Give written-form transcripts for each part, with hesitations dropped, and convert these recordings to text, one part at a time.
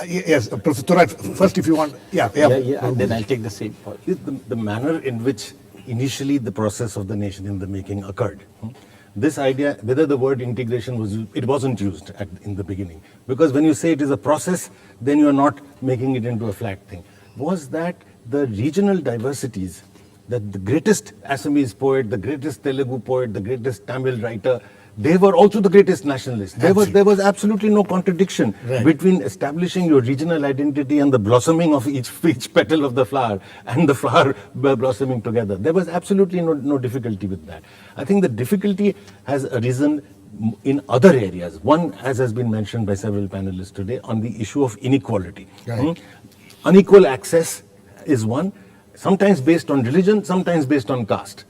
Yes, Professor Thorat, first if you want, and then I'll take the same point. The manner in which initially the process of the nation in the making occurred. This idea, whether the word integration was used, it wasn't used in the beginning. Because when you say it is a process, then you are not making it into a flat thing. Was that the regional diversities, that the greatest Assamese poet, the greatest Telugu poet, the greatest Tamil writer, they were also the greatest nationalists. There was absolutely no contradiction between establishing your regional identity and the blossoming of each petal of the flower and the flower blossoming together. There was absolutely no difficulty with that. I think the difficulty has arisen in other areas. One, as has been mentioned by several panelists today, on the issue of inequality. Unequal access is one, sometimes based on religion, sometimes based on caste.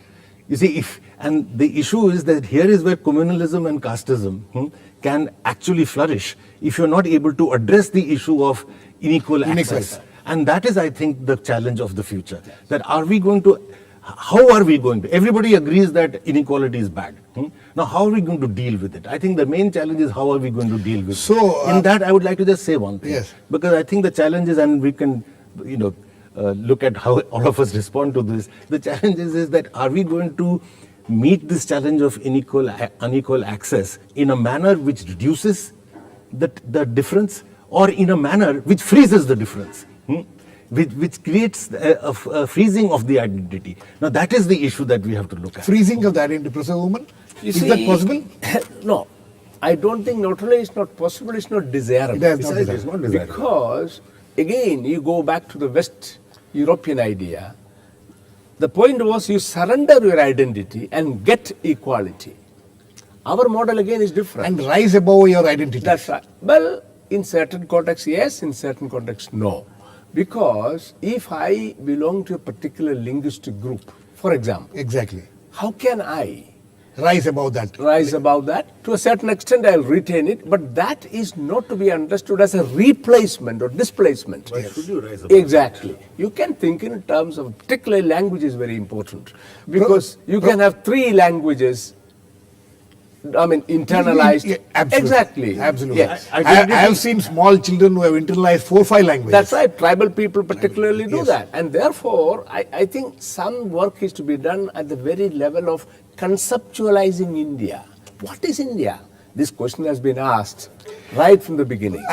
You see, and the issue is that here is where communalism and casteism can actually flourish if you're not able to address the issue of unequal access. And that is, I think, the challenge of the future. That how are we going to, everybody agrees that inequality is bad. Now, how are we going to deal with it? I think the main challenge is how are we going to deal with it. In that, I would like to just say one thing. Yes. Because I think the challenge is, and we can, look at how all of us respond to this. The challenge is that are we going to meet this challenge of unequal access in a manner which reduces the difference, or in a manner which freezes the difference, which creates a freezing of the identity. Now that is the issue that we have to look at. Freezing of the identity, Professor Woman? Is that possible? No. I don't think not only it's not possible, it's not desirable. It's not desirable. Because, again, you go back to the West European idea. The point was you surrender your identity and get equality. Our model again is different. And rise above your identity. That's right. Well, in certain contexts, yes. In certain contexts, no. Because if I belong to a particular linguistic group, for example, Exactly. how can I Rise above that. rise above that? To a certain extent, I'll retain it, but that is not to be understood as a replacement or displacement. Why should you rise above Exactly. You can think in terms of, particularly language is very important, because you can have three languages, internalized. Yeah, absolutely. Exactly. Absolutely. Yes. I have seen small children who have internalized 4 or 5 languages. That's right. Tribal people particularly do Yes. that. And therefore, I think some work is to be done at the very level of conceptualizing India. What is India? This question has been asked right from the beginning.